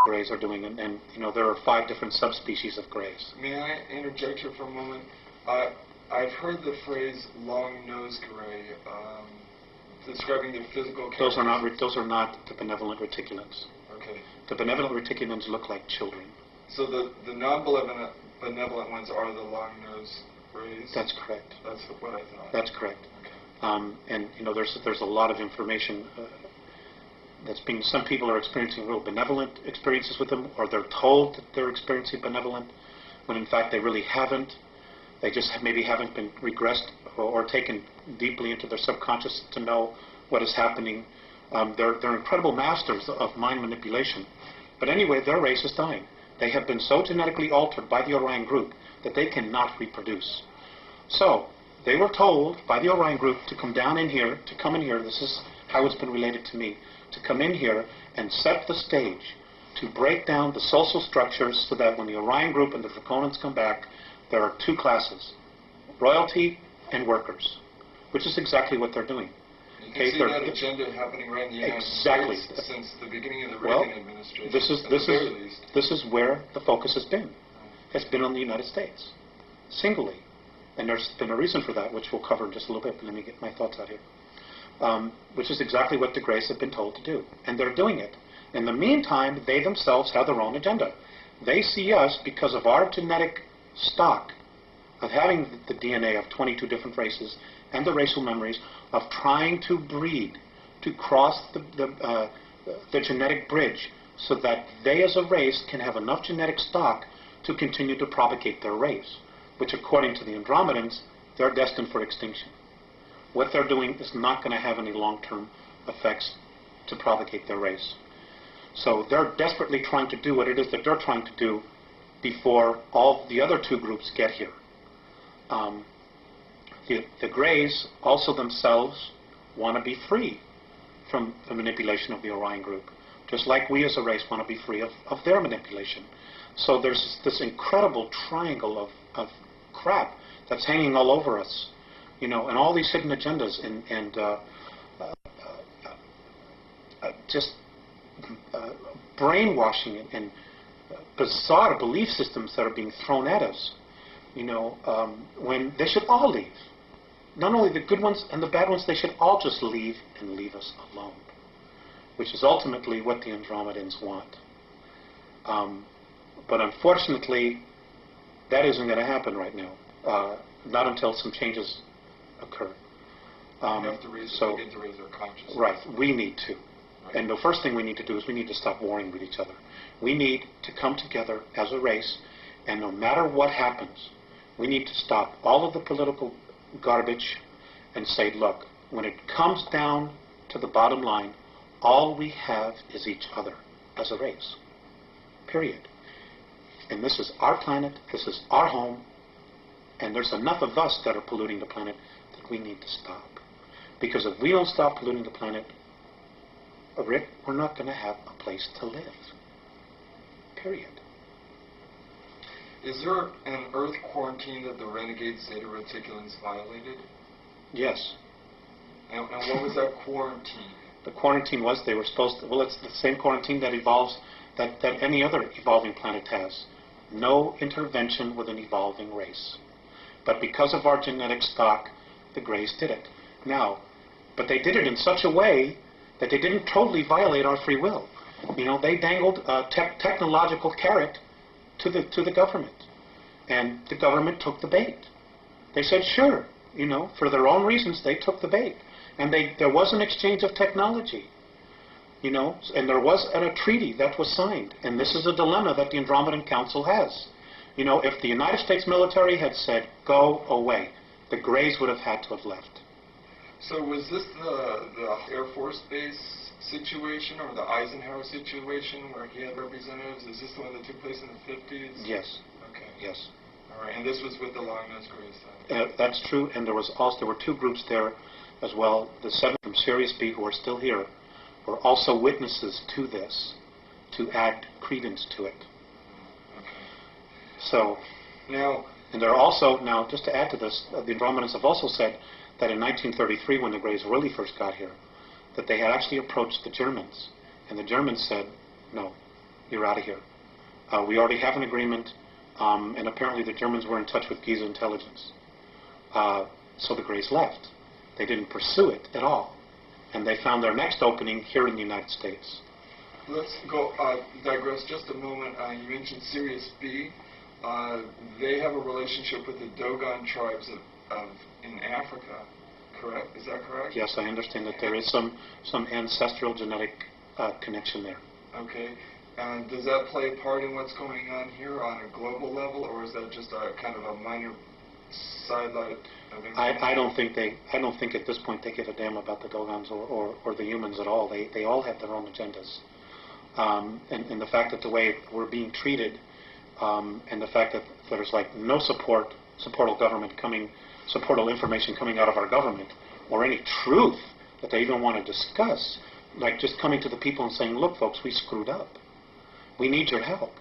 Greys are doing, and there are 5 different subspecies of Greys. May I interject here for a moment? I've heard the phrase long-nosed Grey describing their physical characteristics. Those are not the benevolent reticulans. Okay. The benevolent reticulans look like children. So the non-benevolent ones are the long-nosed Greys? That's correct. That's what I thought. That's correct. Okay. And there's a lot of information some people are experiencing real benevolent experiences with them, or they're told that they're experiencing benevolent, when in fact they really haven't. They just maybe haven't been regressed or taken deeply into their subconscious to know what is happening. They're incredible masters of mind manipulation. But anyway, their race is dying. They have been so genetically altered by the Orion group that they cannot reproduce. So they were told by the Orion group to come in here, this is how it's been related to me, to come in here and set the stage to break down the social structures so that when the Orion group and the Draconans come back, there are 2 classes, royalty and workers, which is exactly what they're doing. You can see that agenda happening right in the United States since the beginning of the Reagan administration. This is where the focus has been. It's been on the United States, singly. And there's been a reason for that, which we'll cover in just a little bit, but let me get my thoughts out here. Which is exactly what the Greys have been told to do. And they're doing it. In the meantime, they themselves have their own agenda. They see us, because of our genetic stock, of having the DNA of 22 different races, and the racial memories, of trying to breed, to cross the genetic bridge, so that they as a race can have enough genetic stock to continue to propagate their race, which according to the Andromedans, they're destined for extinction. What they're doing is not going to have any long-term effects to propagate their race. So they're desperately trying to do what it is that they're trying to do before all the other 2 groups get here. The Greys also themselves want to be free from the manipulation of the Orion group, just like we as a race want to be free of their manipulation. So there's this incredible triangle of crap that's hanging all over us. And all these hidden agendas and just brainwashing and bizarre belief systems that are being thrown at us, when they should all leave. Not only the good ones and the bad ones, they should all just leave and leave us alone, which is ultimately what the Andromedans want. But unfortunately, that isn't going to happen right now, not until some changes occur. We have to begin to raise our consciousness. Right, we need to. Right. And the first thing we need to do is we need to stop warring with each other. We need to come together as a race, and no matter what happens, we need to stop all of the political garbage and say, look, when it comes down to the bottom line, all we have is each other as a race. Period. And this is our planet, this is our home, and there's enough of us that are polluting the planet that we need to stop. Because if we don't stop polluting the planet, Rick, we're not going to have a place to live. Period. Is there an Earth quarantine that the renegade Zeta Reticulans violated? Yes. And what was that quarantine? The quarantine was they were supposed to, well, it's the same quarantine that evolves, that any other evolving planet has. No intervention with an evolving race. But because of our genetic stock, the Greys did it. Now, but they did it in such a way that they didn't totally violate our free will. They dangled a technological carrot to the government. And the government took the bait. They said, sure, for their own reasons, they took the bait. And there was an exchange of technology, and there was a treaty that was signed. And this is a dilemma that the Andromedan Council has. If the United States military had said, go away, the Greys would have had to have left. So was this the Air Force Base situation or the Eisenhower situation where he had representatives? Is this the one that took place in the 50s? Yes. Okay. Yes. All right. And this was with the Long-Nosed Greys? That's true. And there were 2 groups there as well. The 7 from Sirius B, who are still here, were also witnesses to this, to add credence to it. Okay. So, now, and they're also, now just to add to this, the Andromedans have also said that in 1933, when the Greys really first got here, that they had actually approached the Germans, and the Germans said, no, you're out of here. We already have an agreement, and apparently the Germans were in touch with Giza intelligence. So the Greys left. They didn't pursue it at all. And they found their next opening here in the United States. Let's go digress just a moment. You mentioned Sirius B. They have a relationship with the Dogon tribes in Africa, correct? Is that correct? Yes, I understand that there is some ancestral genetic connection there. Okay. And does that play a part in what's going on here on a global level, or is that just a kind of a minor sidelight of information? I don't think at this point they give a damn about the Dogons or the humans at all. They all have their own agendas. And the fact that the way we're being treated, and the fact that there's like no supportal government supportal information coming out of our government, or any truth that they even want to discuss, like just coming to the people and saying, look folks, we screwed up. We need your help.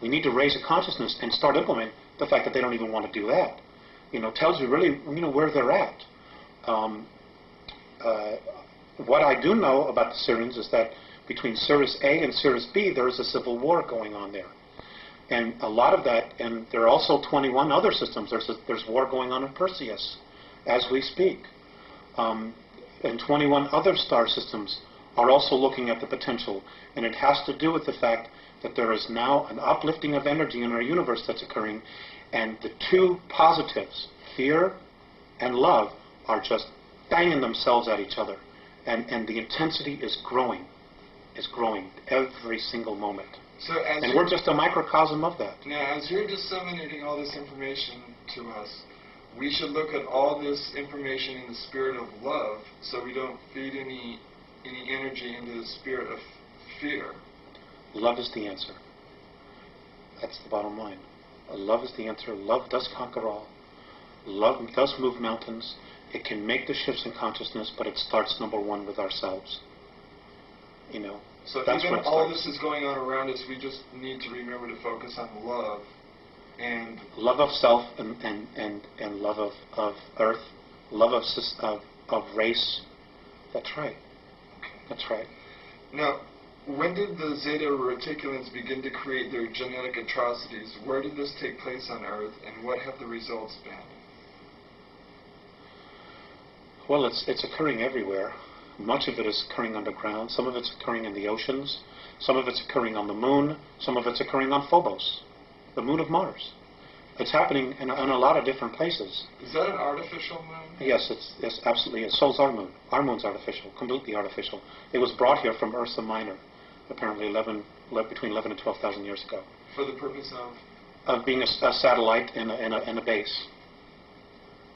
We need to raise a consciousness and start implementing. The fact that they don't even want to do that, tells you really, where they're at. What I do know about the Syrians is that between Sirius A and Sirius B, there is a civil war going on there. And a lot of that, and there are also 21 other systems. There's war going on in Perseus as we speak. And 21 other star systems are also looking at the potential. And it has to do with the fact that there is now an uplifting of energy in our universe that's occurring. And the two positives, fear and love, are just banging themselves at each other. And the intensity is growing every single moment. And we're just a microcosm of that. Now, as you're disseminating all this information to us, we should look at all this information in the spirit of love, so we don't feed any energy into the spirit of fear. Love is the answer. That's the bottom line. Love is the answer. Love does conquer all. Love does move mountains. It can make the shifts in consciousness, but it starts, number one, with ourselves. So that's even what all this is going on around us, we just need to remember to focus on love. And love of self and love of earth, love of race. That's right. Okay. That's right. Now, when did the Zeta Reticulans begin to create their genetic atrocities? Where did this take place on Earth, and what have the results been? Well, it's occurring everywhere. Much of it is occurring underground. Some of it's occurring in the oceans. Some of it's occurring on the moon. Some of it's occurring on Phobos, the moon of Mars. It's happening in a lot of different places. Is that an artificial moon? Yes, it's absolutely. So's our moon. Our moon's artificial, completely artificial. It was brought here from Ursa Minor, apparently between 11 and 12,000 years ago. For the purpose of? Of being a satellite and a base,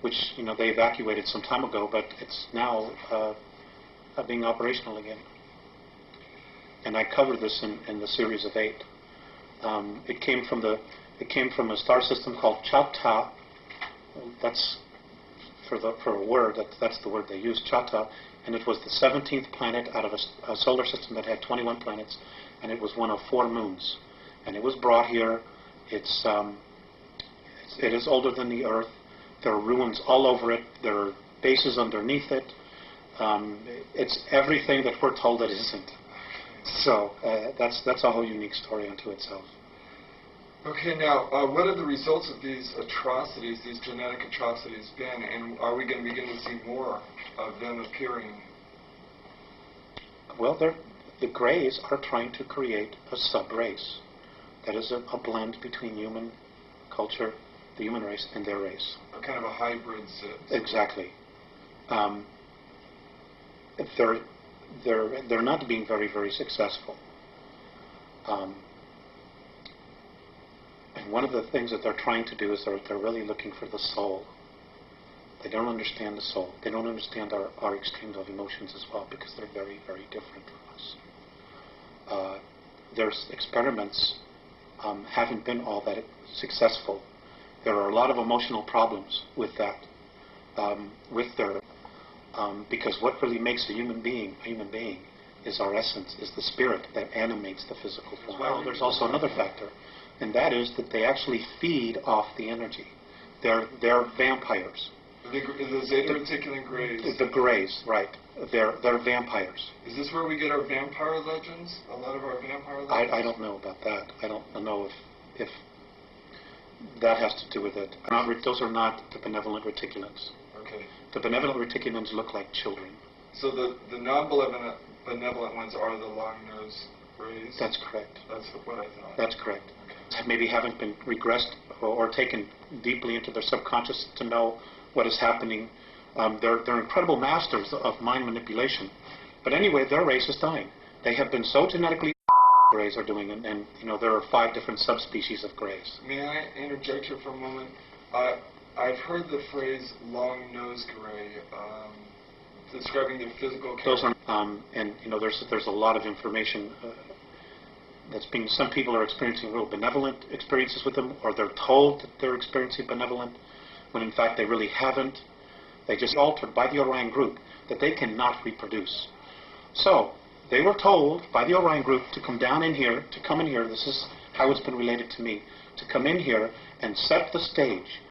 which they evacuated some time ago, but it's now being operational again. And I covered this in the series of 8. It came from a star system called Chata. That's for a word. That's the word they use, Chata. And it was the 17th planet out of a solar system that had 21 planets, and it was one of 4 moons. And it was brought here. It is older than the Earth. There are ruins all over it. There are bases underneath it. It's everything that we're told it isn't. So that's a whole unique story unto itself. Okay, now, what are the results of these atrocities, these genetic atrocities been, and are we going to begin to see more of them appearing? Well, the Greys are trying to create a sub-race. That is a blend between human culture, the human race, and their race. A kind of a hybrid. Exactly. They're not being very, very successful. And one of the things that they're trying to do is they're really looking for the soul. They don't understand the soul. They don't understand our extremes of emotions as well, because they're very, very different from us. Their experiments haven't been all that successful. There are a lot of emotional problems with that, because what really makes a human being is our essence, is the spirit that animates the physical form. Well, there's also another factor, and that is that they actually feed off the energy. They're vampires. The Zeta Reticulan Greys. The Greys, right. They're vampires. Is this where we get our vampire legends? A lot of our vampire legends? I don't know about that. I don't know if that has to do with it. Those are not the benevolent reticulans. Okay. The benevolent reticulans look like children. So the non-benevolent ones are the long-nosed Greys? That's correct. That's what I thought. That's correct. Okay. Maybe haven't been regressed or taken deeply into their subconscious to know what is happening. They're incredible masters of mind manipulation. But anyway, their race is dying. They have been so genetically Greys are doing, and you know there are 5 different subspecies of Greys. May I interject here for a moment? I've heard the phrase long-nosed Grey describing their physical character. Those are, and you know there's a lot of information that's being. Some people are experiencing real benevolent experiences with them, or they're told that they're experiencing benevolent, when in fact they really haven't. They just altered by the Orion group that they cannot reproduce. So they were told by the Orion group to come down in here, to come in here. This is how it's been related to me, to come in here and set the stage